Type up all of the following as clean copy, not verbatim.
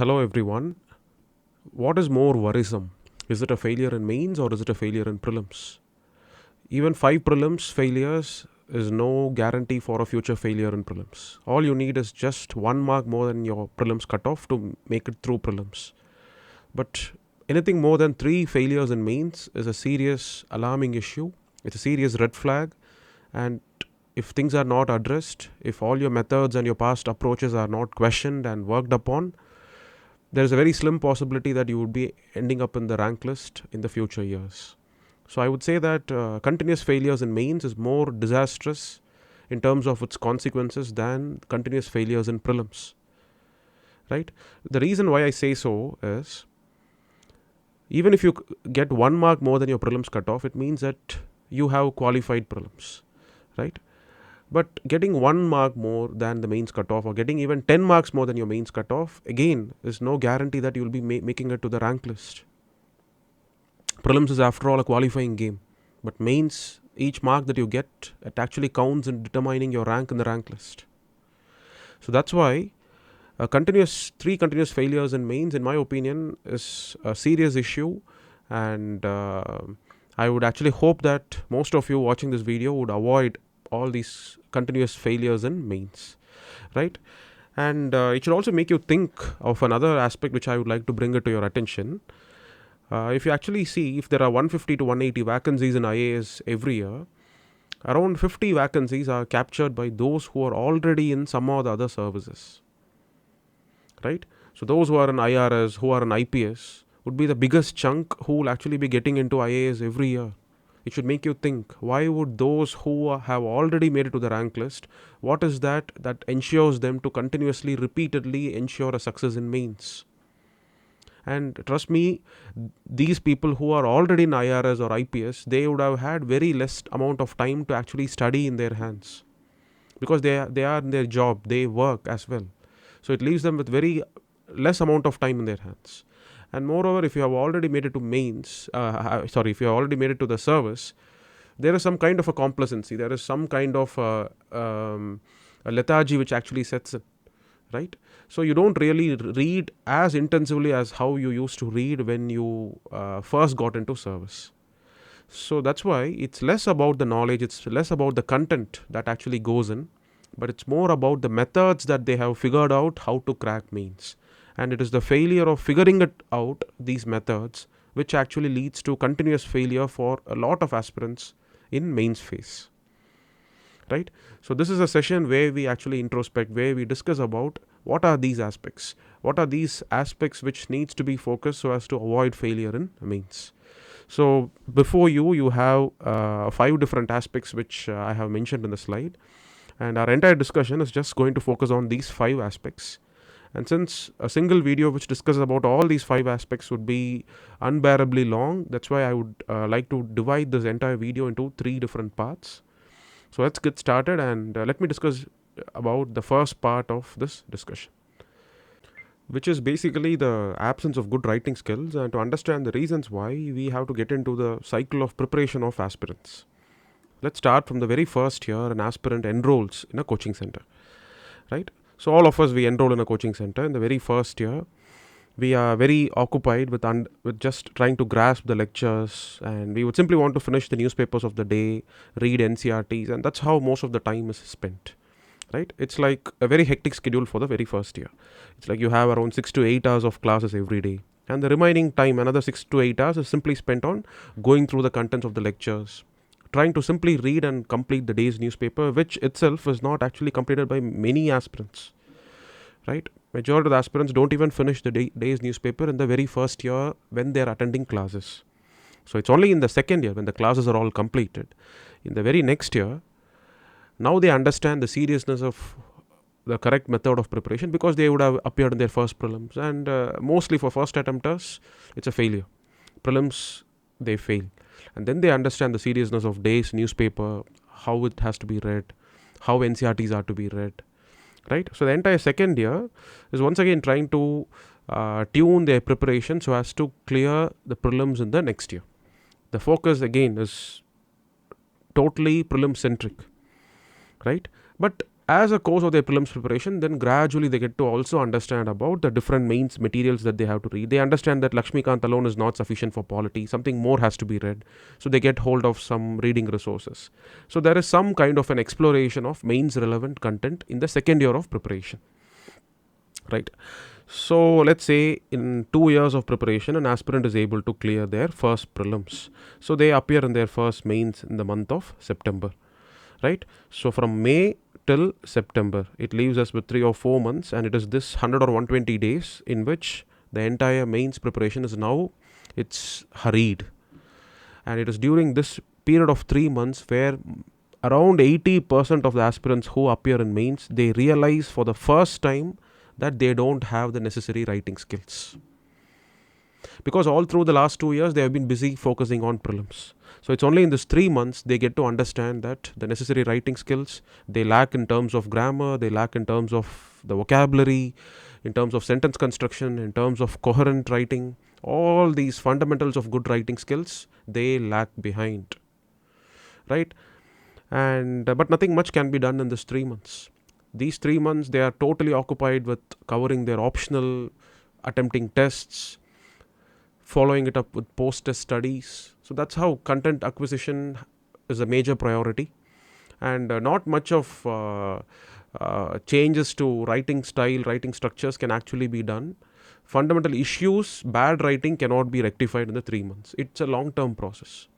Hello everyone. What is more worrisome? Is it a failure in mains or is it a failure in prelims? Even 5 prelims failures is no guarantee for a future failure in prelims. All you need is just 1 mark more than your prelims cutoff to make it through prelims. But anything more than 3 failures in mains is a serious alarming issue. It's a serious red flag, and if things are not addressed, if all your methods and your past approaches are not questioned and worked upon, there is a very slim possibility that you would be ending up in the rank list in the future years. So I would say that continuous failures in mains is more disastrous in terms of its consequences than continuous failures in prelims. Right? The reason why I say so is even if you get 1 mark more than your prelims cutoff, it means that you have qualified prelims. Right? But getting 1 mark more than the mains cutoff or getting even 10 marks more than your mains cutoff, again, is no guarantee that you will be making it to the rank list. Prelims is after all a qualifying game, but mains, each mark that you get, it actually counts in determining your rank in the rank list. So that's why three continuous failures in mains, in my opinion, is a serious issue, and I would actually hope that most of you watching this video would avoid all these continuous failures in mains, right? And it should also make you think of another aspect which I would like to bring it to your attention. If you actually see, if there are 150 to 180 vacancies in IAS every year, around 50 vacancies are captured by those who are already in some or the other services, right? So those who are in IRS, who are in IPS, would be the biggest chunk who will actually be getting into IAS every year. It should make you think, why would those who have already made it to the rank list, what is that ensures them to continuously, repeatedly ensure a success in mains? And trust me, these people who are already in IRS or IPS, they would have had very less amount of time to actually study in their hands, because they are in their job, they work as well. So it leaves them with very less amount of time in their hands. And moreover, if you have already made it to mains, if you have already made it to the service, there is some kind of a complacency, there is some kind of a lethargy which actually sets in, right? So you don't really read as intensively as how you used to read when you first got into service. So that's why it's less about the knowledge, it's less about the content that actually goes in, but it's more about the methods that they have figured out how to crack mains. And it is the failure of figuring it out, these methods, which actually leads to continuous failure for a lot of aspirants in mains phase. Right? So this is a session where we actually introspect, where we discuss about what are these aspects, which needs to be focused so as to avoid failure in mains. So before you have 5 different aspects which I have mentioned in the slide, and our entire discussion is just going to focus on these 5 aspects. And since a single video which discusses about all these 5 aspects would be unbearably long, that's why I would like to divide this entire video into 3 different parts. So let's get started, and let me discuss about the first part of this discussion, which is basically the absence of good writing skills, and to understand the reasons why we have to get into the cycle of preparation of aspirants. Let's start from the very first year an aspirant enrolls in a coaching center, right? So all of us, we enroll in a coaching center. In the very first year, we are very occupied with just trying to grasp the lectures, and we would simply want to finish the newspapers of the day, read NCRTs, and that's how most of the time is spent, right? It's like a very hectic schedule for the very first year. It's like you have around 6 to 8 hours of classes every day, and the remaining time, another 6 to 8 hours, is simply spent on going through the contents of the lectures, trying to simply read and complete the day's newspaper, which itself is not actually completed by many aspirants, right? Majority of the aspirants don't even finish the day's newspaper in the very first year when they're attending classes. So it's only in the second year, when the classes are all completed, in the very next year, now they understand the seriousness of the correct method of preparation, because they would have appeared in their first prelims, and mostly for first attempters, it's a failure. Prelims, they fail, and then they understand the seriousness of day's newspaper, how it has to be read, how NCRTs are to be read, right? So the entire second year is once again trying to tune their preparation so as to clear the prelims in the next year. The focus again is totally prelim centric, right? But as a course of their prelims preparation, then gradually they get to also understand about the different mains materials that they have to read. They understand that Lakshmikant alone is not sufficient for polity, something more has to be read. So they get hold of some reading resources. So there is some kind of an exploration of mains relevant content in the second year of preparation. Right. So let's say in 2 years of preparation, an aspirant is able to clear their first prelims. So they appear in their first mains in the month of September. Right. So from May till September, it leaves us with 3 or 4 months, and it is this 100 or 120 days in which the entire mains preparation is now, it's hurried. And it is during this period of 3 months where around 80% of the aspirants who appear in mains, they realize for the first time that they don't have the necessary writing skills, because all through the last 2 years they have been busy focusing on prelims. So it's only in this 3 months they get to understand that the necessary writing skills they lack in terms of grammar, they lack in terms of the vocabulary, in terms of sentence construction, in terms of coherent writing. All these fundamentals of good writing skills they lack behind, right? And but nothing much can be done in this 3 months. These 3 months they are totally occupied with covering their optional, attempting tests, following it up with post-test studies. So that's how content acquisition is a major priority, and not much of changes to writing style, writing structures can actually be done. Fundamental issues, bad writing cannot be rectified in the 3 months. It's a long-term process.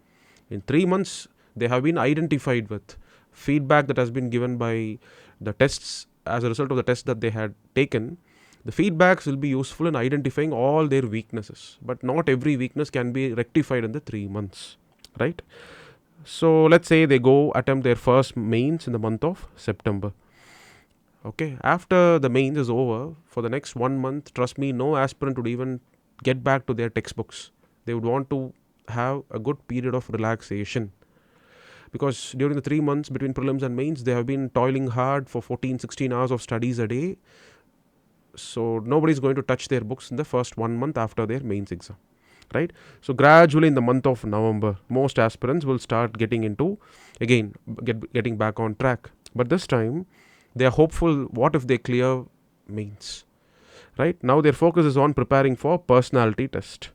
In 3 months, they have been identified with feedback that has been given by the tests as a result of the tests that they had taken. The feedbacks will be useful in identifying all their weaknesses, but not every weakness can be rectified in the 3 months, right? So let's say they go attempt their first mains in the month of September. Okay, after the mains is over, for the next 1 month, trust me, no aspirant would even get back to their textbooks. They would want to have a good period of relaxation, because during the 3 months between prelims and mains, they have been toiling hard for 14-16 hours of studies a day. So nobody is going to touch their books in the first 1 month after their mains exam, right? So gradually in the month of November, most aspirants will start getting into, again, getting back on track. But this time they are hopeful, what if they clear mains, right? Now their focus is on preparing for personality test,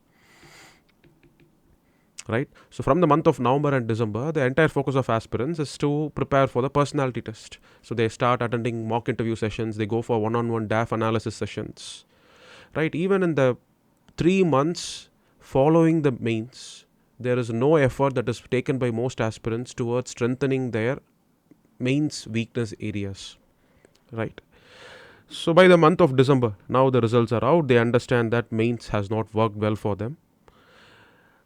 right? So from the month of November and December, the entire focus of aspirants is to prepare for the personality test. So they start attending mock interview sessions, they go for one-on-one DAF analysis sessions, right? Even in the 3 months following the mains, there is no effort that is taken by most aspirants towards strengthening their mains weakness areas, right? So by the month of December, now the results are out, they understand that mains has not worked well for them.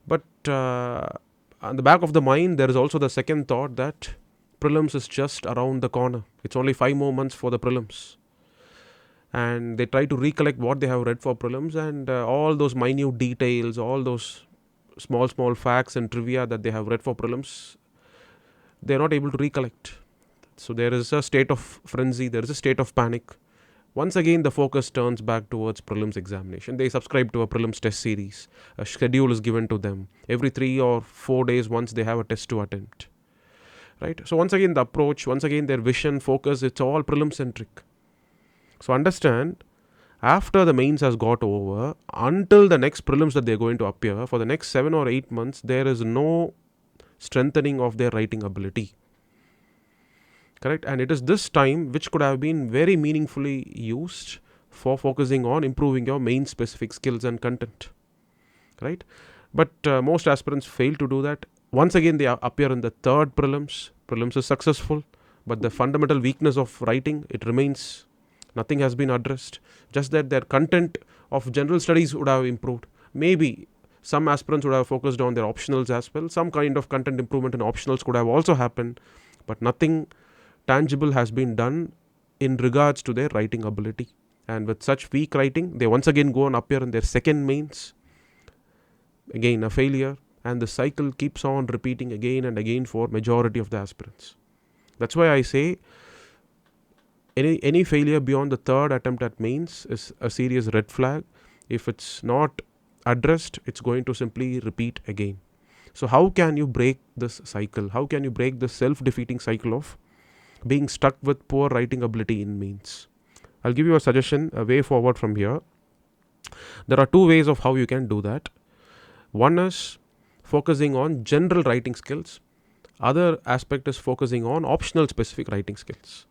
But on the back of the mind, there is also the second thought that prelims is just around the corner. It's only 5 more months for the prelims. And they try to recollect what they have read for prelims, and all those minute details, all those small facts and trivia that they have read for prelims, they are not able to recollect. So there is a state of frenzy, there is a state of panic. Once again, the focus turns back towards prelims examination. They subscribe to a prelims test series. A schedule is given to them. Every 3 or 4 days, once they have a test to attempt. Right? So once again, the approach, once again, their vision, focus, it's all prelim centric. So understand, after the mains has got over, until the next prelims that they're going to appear, for the next 7 or 8 months, there is no strengthening of their writing ability. Correct? And it is this time which could have been very meaningfully used for focusing on improving your main specific skills and content, right? But most aspirants fail to do that. Once again, they appear in the third prelims. Prelims is successful, but the fundamental weakness of writing, it remains. Nothing has been addressed. Just that their content of general studies would have improved. Maybe some aspirants would have focused on their optionals as well. Some kind of content improvement in optionals could have also happened, but nothing tangible has been done in regards to their writing ability. And with such weak writing, they once again go and appear in their second mains. Again, a failure, and the cycle keeps on repeating again and again for majority of the aspirants. That's why I say any failure beyond the third attempt at mains is a serious red flag. If it's not addressed, it's going to simply repeat again. So how can you break this cycle? How can you break the self-defeating cycle of being stuck with poor writing ability in mains. I'll give you a suggestion, a way forward from here. There are two ways of how you can do that. One is focusing on general writing skills. Other aspect is focusing on optional specific writing skills.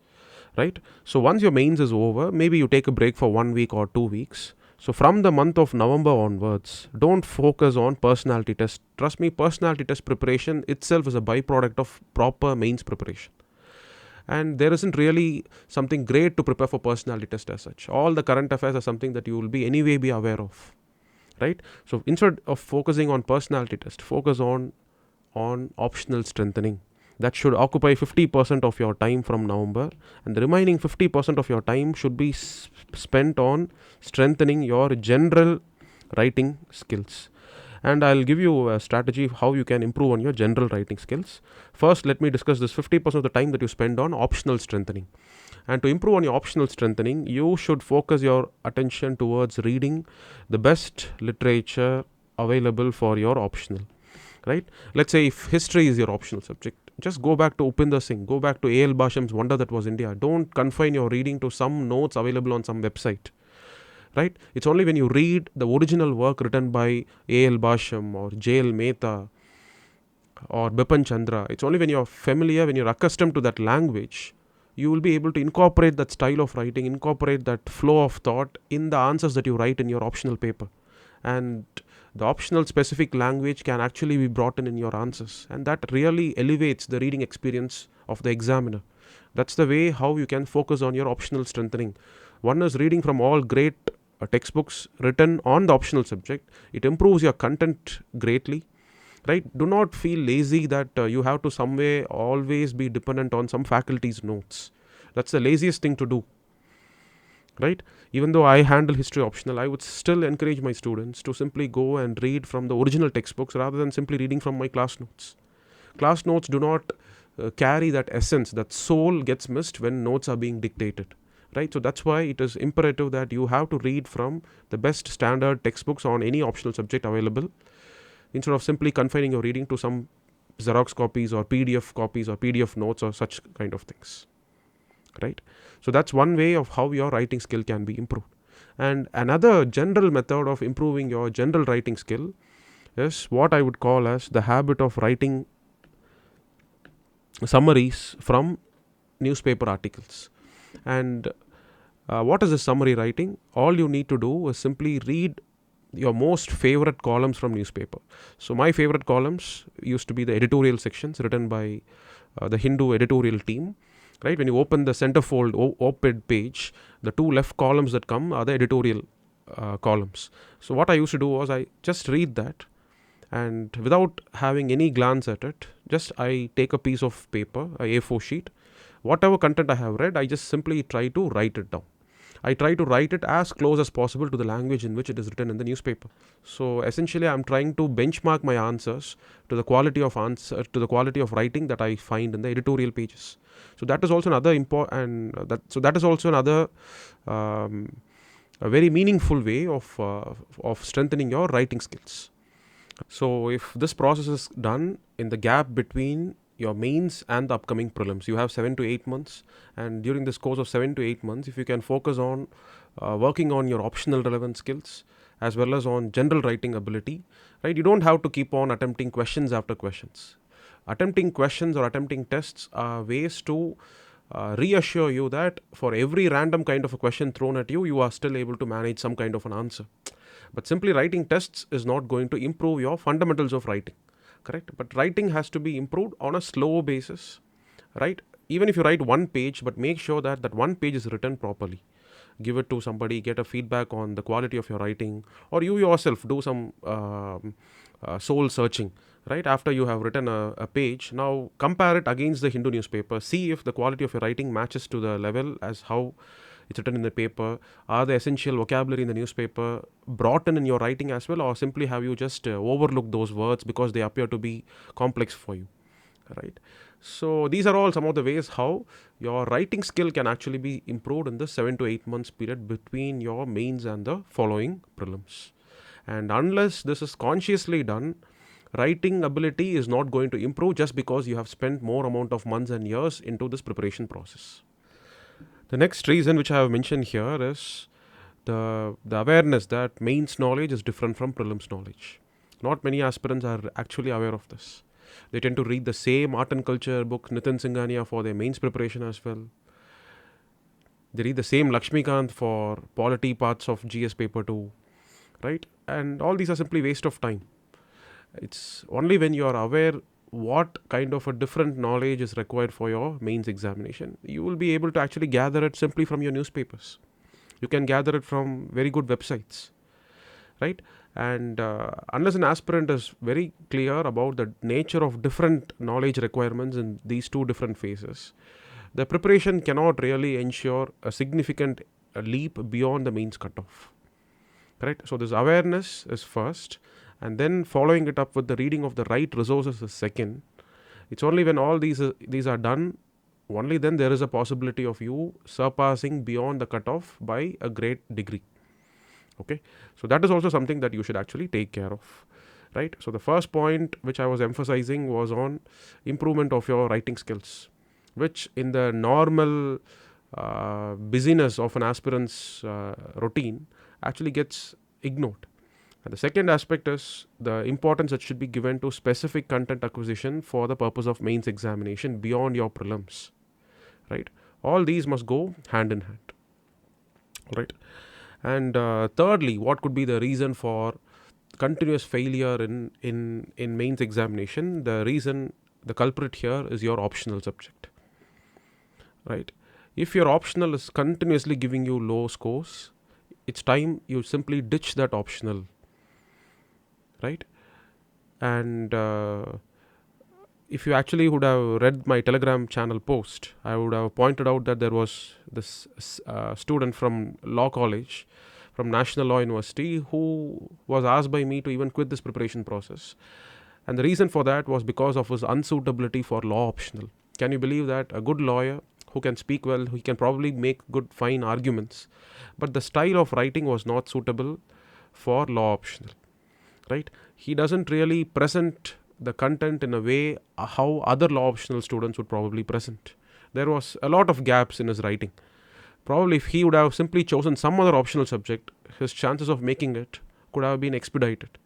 Right? So once your mains is over, maybe you take a break for 1 week or 2 weeks. So from the month of November onwards, don't focus on personality test. Trust me, personality test preparation itself is a byproduct of proper mains preparation. And there isn't really something great to prepare for personality test as such. All the current affairs are something that you will be anyway be aware of. Right? So instead of focusing on personality test, focus on optional strengthening. That should occupy 50% of your time from November, and the remaining 50% of your time should be spent on strengthening your general writing skills. And I'll give you a strategy of how you can improve on your general writing skills. First, let me discuss this 50% of the time that you spend on optional strengthening. And to improve on your optional strengthening, you should focus your attention towards reading the best literature available for your optional. Right? Let's say if history is your optional subject, just go back to Upinder Singh, go back to A.L. Basham's Wonder That Was India. Don't confine your reading to some notes available on some website. Right? It's only when you read the original work written by A.L. Basham or J.L. Mehta or Bipin Chandra, it's only when you're familiar, when you're accustomed to that language, you will be able to incorporate that style of writing, incorporate that flow of thought in the answers that you write in your optional paper. And the optional specific language can actually be brought in your answers, and that really elevates the reading experience of the examiner. That's the way how you can focus on your optional strengthening. One is reading from all great textbooks written on the optional subject. It improves your content greatly. Right? Do not feel lazy that you have to some way always be dependent on some faculty's notes. That's the laziest thing to do. Right? Even though I handle history optional, I would still encourage my students to simply go and read from the original textbooks rather than simply reading from my class notes. Class notes do not carry that essence, that soul gets missed when notes are being dictated. Right? So that's why it is imperative that you have to read from the best standard textbooks on any optional subject available, instead of simply confining your reading to some Xerox copies or PDF notes or such kind of things. Right? So that's one way of how your writing skill can be improved. And another general method of improving your general writing skill is what I would call as the habit of writing summaries from newspaper articles. And what is a summary writing? All you need to do is simply read your most favorite columns from newspaper. So my favorite columns used to be the editorial sections written by the Hindu editorial team. Right? When you open the centerfold op-ed page, the two left columns that come are the editorial columns. So what I used to do was I just read that, and without having any glance at it, just I take a piece of paper, a A4 sheet, whatever content I have read, I just simply try to write it down. I try to write it as close as possible to the language in which it is written in the newspaper. So essentially, I'm trying to benchmark my answers to the quality of writing that I find in the editorial pages. So that is also another important, that is also another a very meaningful way of strengthening your writing skills. So if this process is done in the gap between your mains and the upcoming prelims, you have 7 to 8 months, and during this course of 7 to 8 months, if you can focus on working on your optional relevant skills as well as on general writing ability, right? You don't have to keep on attempting questions after questions. Attempting questions or attempting tests are ways to reassure you that for every random kind of a question thrown at you, you are still able to manage some kind of an answer. But simply writing tests is not going to improve your fundamentals of writing. Correct? But writing has to be improved on a slow basis. Right? Even if you write one page, but make sure that that one page is written properly. Give it to somebody, get a feedback on the quality of your writing, or you yourself do some soul searching. Right? After you have written a page, now compare it against the Hindu newspaper. See if the quality of your writing matches to the level as how it's written in the paper. Are the essential vocabulary in the newspaper brought in your writing as well, or simply have you just overlooked those words because they appear to be complex for you? Right? So these are all some of the ways how your writing skill can actually be improved in the 7 to 8 months period between your mains and the following prelims. And unless this is consciously done, writing ability is not going to improve just because you have spent more amount of months and years into this preparation process. The next reason which I have mentioned here is the awareness that mains knowledge is different from prelims knowledge. Not many aspirants are actually aware of this. They tend to read the same art and culture book, Nitin Singhania, for their mains preparation as well. They read the same Lakshmikant for polity parts of GS paper 2, right? And all these are simply waste of time. It's only when you are aware what kind of a different knowledge is required for your mains examination, you will be able to actually gather it simply from your newspapers. You can gather it from very good websites, right? And unless an aspirant is very clear about the nature of different knowledge requirements in these two different phases, the preparation cannot really ensure a significant leap beyond the mains cutoff. Right? So this awareness is first, and then following it up with the reading of the right resources is second. It's only when all these are done, only then there is a possibility of you surpassing beyond the cutoff by a great degree. Okay, so that is also something that you should actually take care of. Right? So the first point which I was emphasizing was on improvement of your writing skills, which in the normal busyness of an aspirant's routine actually gets ignored. And the second aspect is the importance that should be given to specific content acquisition for the purpose of mains examination beyond your prelims. Right? All these must go hand in hand. Right? And thirdly, what could be the reason for continuous failure in mains examination? The culprit here is your optional subject. Right? If your optional is continuously giving you low scores, it's time you simply ditch that optional. Right? And if you actually would have read my Telegram channel post, I would have pointed out that there was this student from law college, from National Law University, who was asked by me to even quit this preparation process. And the reason for that was because of his unsuitability for law optional. Can you believe that? A good lawyer who can speak well, who can probably make good, fine arguments, but the style of writing was not suitable for law optional. Right? He doesn't really present the content in a way how other law optional students would probably present. There was a lot of gaps in his writing. Probably if he would have simply chosen some other optional subject, his chances of making it could have been expedited.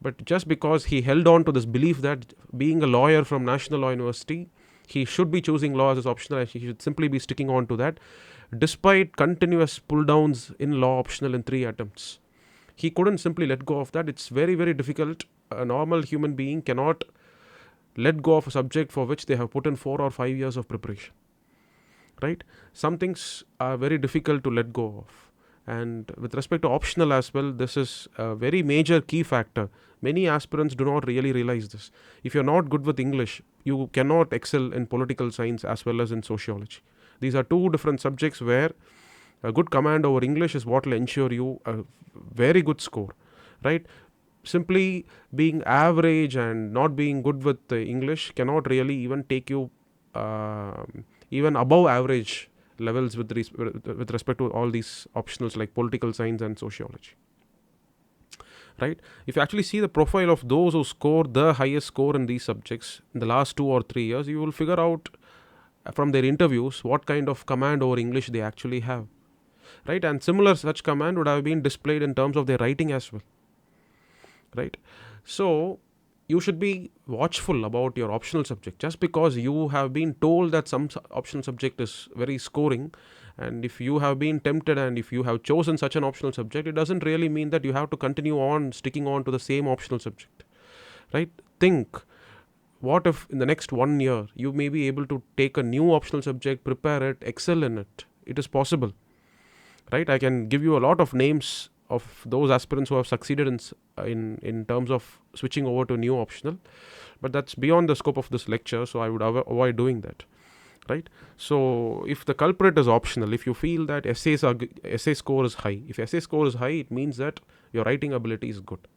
But just because he held on to this belief that being a lawyer from National Law University, he should be choosing law as optional and he should simply be sticking on to that, despite continuous pull downs in law optional in 3 attempts. He couldn't simply let go of that. It's very, very difficult. A normal human being cannot let go of a subject for which they have put in 4 or 5 years of preparation. Right? Some things are very difficult to let go of. And with respect to optional as well, this is a very major key factor. Many aspirants do not really realize this. If you're not good with English, you cannot excel in political science as well as in sociology. These are two different subjects where a good command over English is what will ensure you a very good score. Right? Simply being average and not being good with English cannot really even take you even above average levels with respect to all these optionals like political science and sociology. Right? If you actually see the profile of those who score the highest score in these subjects in the last 2 or 3 years, you will figure out from their interviews what kind of command over English they actually have. Right? And similar such command would have been displayed in terms of their writing as well. Right? So you should be watchful about your optional subject. Just because you have been told that some optional subject is very scoring, and if you have been tempted and if you have chosen such an optional subject, it doesn't really mean that you have to continue on sticking on to the same optional subject. Right? Think, what if in the next 1 year you may be able to take a new optional subject, prepare it, excel in it? It is possible. Right? I can give you a lot of names of those aspirants who have succeeded in terms of switching over to new optional, but that's beyond the scope of this lecture, so I would avoid doing that. Right? So if the culprit is optional, if you feel that essay score is high, if essay score is high, it means that your writing ability is good.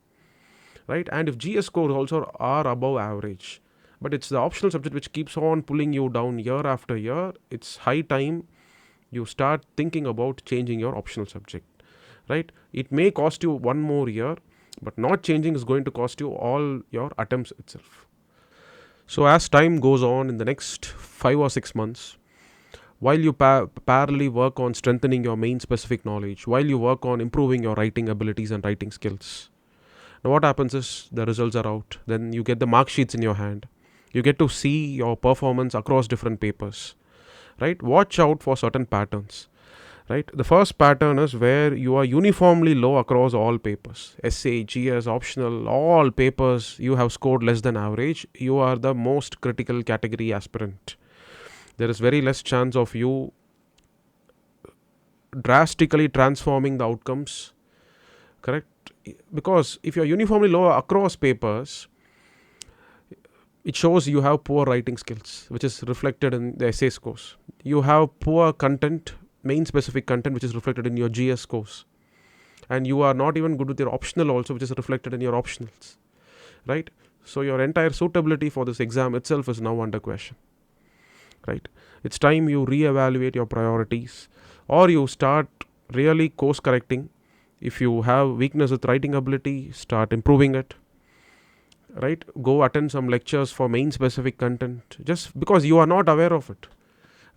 Right? And if GS scores also are above average, but it's the optional subject which keeps on pulling you down year after year, it's high time you start thinking about changing your optional subject. Right? It may cost you 1 more year, but not changing is going to cost you all your attempts itself. So as time goes on in the next 5 or 6 months, while you parallelly work on strengthening your main specific knowledge, while you work on improving your writing abilities and writing skills, now what happens is the results are out. Then you get the mark sheets in your hand. You get to see your performance across different papers, right? Watch out for certain patterns, right? The first pattern is where you are uniformly low across all papers. Essay, GS, optional, all papers you have scored less than average. You are the most critical category aspirant. There is very less chance of you drastically transforming the outcomes, correct? Because if you are uniformly low across papers, it shows you have poor writing skills, which is reflected in the essay scores. You have poor content, main specific content, which is reflected in your GS scores. And you are not even good with your optional also, which is reflected in your optionals, right? So your entire suitability for this exam itself is now under question, right? It's time you reevaluate your priorities, or you start really course correcting. If you have weakness with writing ability, start improving it, right? Go attend some lectures for main specific content, just because you are not aware of it,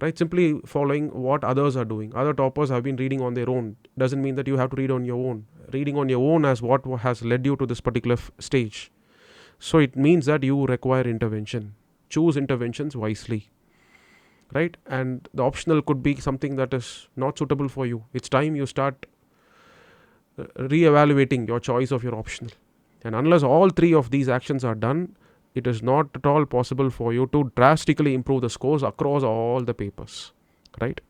right? Simply following what others are doing. Other toppers have been reading on their own, doesn't mean that you have to read on your own. Reading on your own as what has led you to this particular stage. So it means that you require intervention. Choose interventions wisely, right? And the optional could be something that is not suitable for you. It's time you start re-evaluating your choice of your optional. And unless all three of these actions are done, it is not at all possible for you to drastically improve the scores across all the papers, right?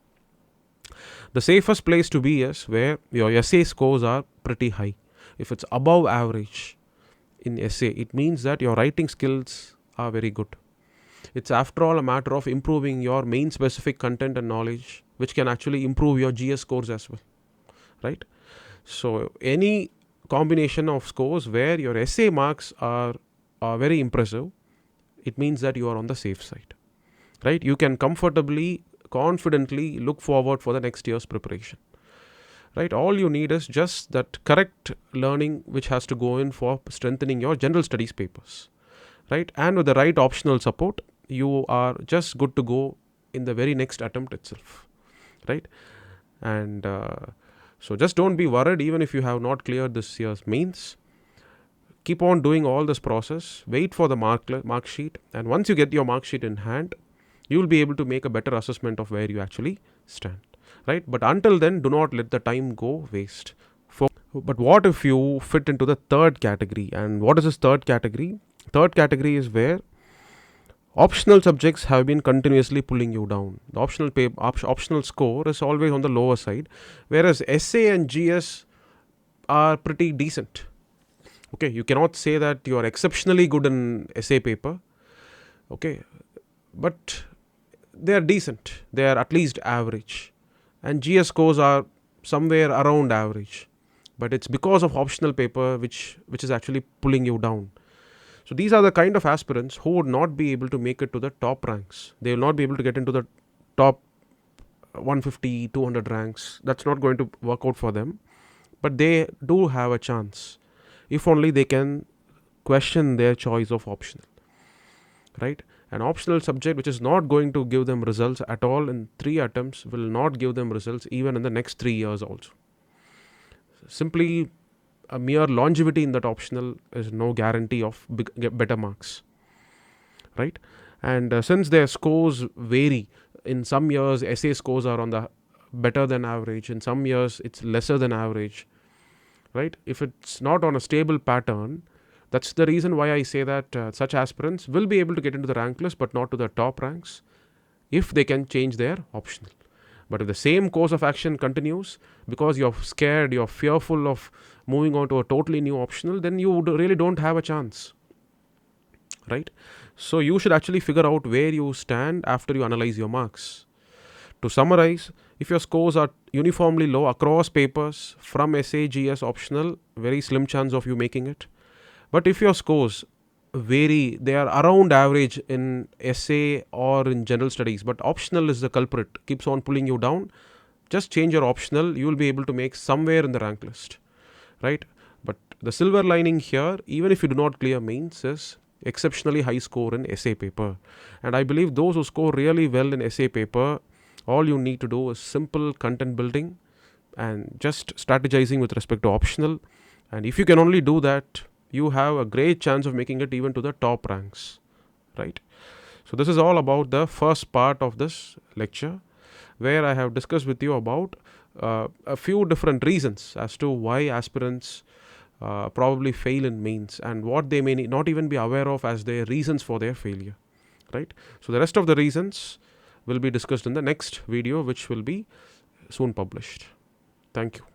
The safest place to be is where your essay scores are pretty high. If it's above average in essay, it means that your writing skills are very good. It's after all a matter of improving your main specific content and knowledge, which can actually improve your GS scores as well, right? So any combination of scores where your essay marks are very impressive, it means that you are on the safe side, right? You can comfortably, confidently look forward for the next year's preparation, right? All you need is just that correct learning which has to go in for strengthening your general studies papers, right? And with the right optional support, you are just good to go in the very next attempt itself, right? And so just don't be worried even if you have not cleared this year's mains. Keep on doing all this process, wait for the mark sheet, and once you get your mark sheet in hand, you will be able to make a better assessment of where you actually stand, right? But until then, do not let the time go waste. But what if you fit into the third category? And what is this third category? Third category is where optional subjects have been continuously pulling you down. The optional score is always on the lower side, whereas essay and GS are pretty decent. Okay, you cannot say that you are exceptionally good in essay paper, okay, but they are decent. They are at least average, and GS scores are somewhere around average. But it's because of optional paper which is actually pulling you down. So these are the kind of aspirants who would not be able to make it to the top ranks. They will not be able to get into the top 150, 200 ranks. That's not going to work out for them. But they do have a chance, if only they can question their choice of optional, right? An optional subject which is not going to give them results at all in 3 attempts will not give them results even in the next 3 years also. Simply a mere longevity in that optional is no guarantee of better marks, right? And since their scores vary, in some years essay scores are on the better than average, in some years it's lesser than average, right? If it's not on a stable pattern, that's the reason why I say that such aspirants will be able to get into the rank list but not to the top ranks if they can change their optional. But if the same course of action continues because you're scared, you're fearful of moving on to a totally new optional, then you really don't have a chance, right? So you should actually figure out where you stand after you analyze your marks. To summarize, if your scores are uniformly low across papers from essay, GS, optional, very slim chance of you making it. But if your scores vary, they are around average in essay or in general studies, but optional is the culprit, keeps on pulling you down, just change your optional, you will be able to make somewhere in the rank list, right? But the silver lining here, even if you do not clear mains, is exceptionally high score in essay paper. And I believe those who score really well in essay paper, all you need to do is simple content building and just strategizing with respect to optional. And if you can only do that, you have a great chance of making it even to the top ranks, right? So this is all about the first part of this lecture, where I have discussed with you about a few different reasons as to why aspirants probably fail in mains and what they may not even be aware of as their reasons for their failure, right? So the rest of the reasons will be discussed in the next video, which will be soon published. Thank you.